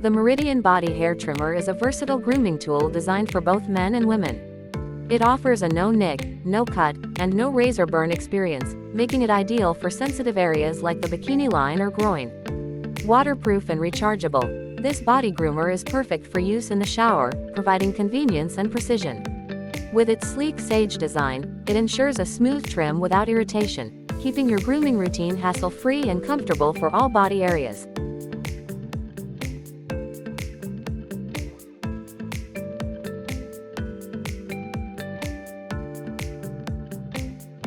The MERIDIAN Body Hair Trimmer is a versatile grooming tool designed for both men and women. It offers a no-nick, no-cut, and no-razor burn experience, making it ideal for sensitive areas like the bikini line or groin. Waterproof and rechargeable, this body groomer is perfect for use in the shower, providing convenience and precision. With its sleek sage design, it ensures a smooth trim without irritation, keeping your grooming routine hassle-free and comfortable for all body areas.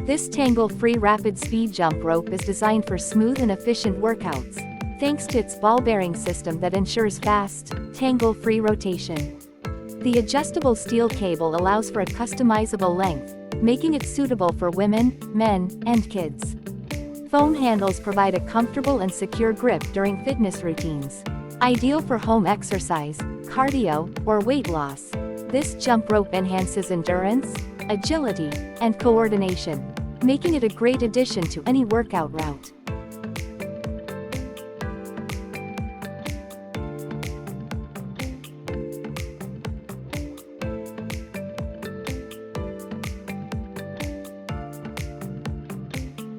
This tangle-free rapid speed jump rope is designed for smooth and efficient workouts, thanks to its ball-bearing system that ensures fast, tangle-free rotation. The adjustable steel cable allows for a customizable length, making it suitable for women, men, and kids. Foam handles provide a comfortable and secure grip during fitness routines. Ideal for home exercise, cardio, or weight loss, this jump rope enhances endurance, agility, and coordination, making it a great addition to any workout route.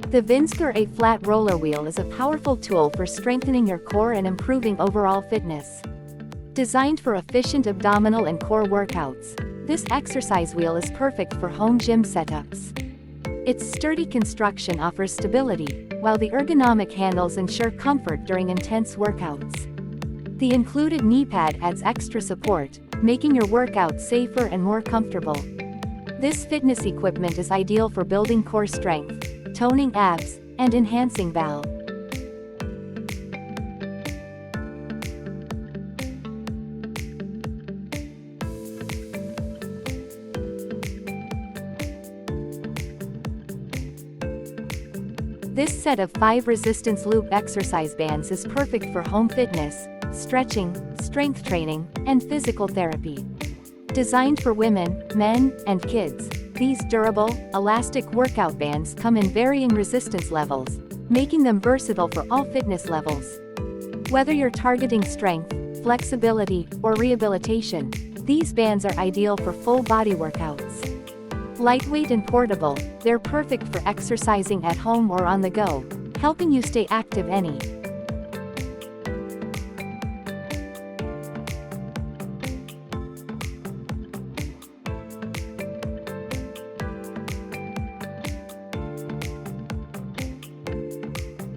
The Vinsguir A flat roller wheel is a powerful tool for strengthening your core and improving overall fitness. Designed for efficient abdominal and core workouts, this exercise wheel is perfect for home gym setups. Its sturdy construction offers stability, while the ergonomic handles ensure comfort during intense workouts. The included knee pad adds extra support, making your workout safer and more comfortable. This fitness equipment is ideal for building core strength, toning abs, and enhancing BAL. This set of 5 resistance loop exercise bands is perfect for home fitness, stretching, strength training, and physical therapy. Designed for women, men, and kids, these durable, elastic workout bands come in varying resistance levels, making them versatile for all fitness levels. Whether you're targeting strength, flexibility, or rehabilitation, these bands are ideal for full body workouts. Lightweight and portable, they're perfect for exercising at home or on the go, helping you stay active any.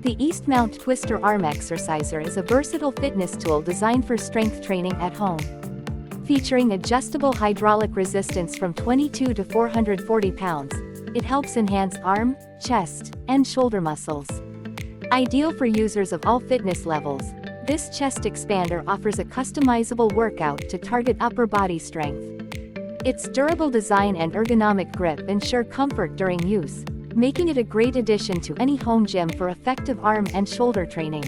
The East Mount Twister Arm Exerciser is a versatile fitness tool designed for strength training at home. Featuring adjustable hydraulic resistance from 22 to 440 pounds, it helps enhance arm, chest, and shoulder muscles. Ideal for users of all fitness levels, this chest expander offers a customizable workout to target upper body strength. Its durable design and ergonomic grip ensure comfort during use, making it a great addition to any home gym for effective arm and shoulder training.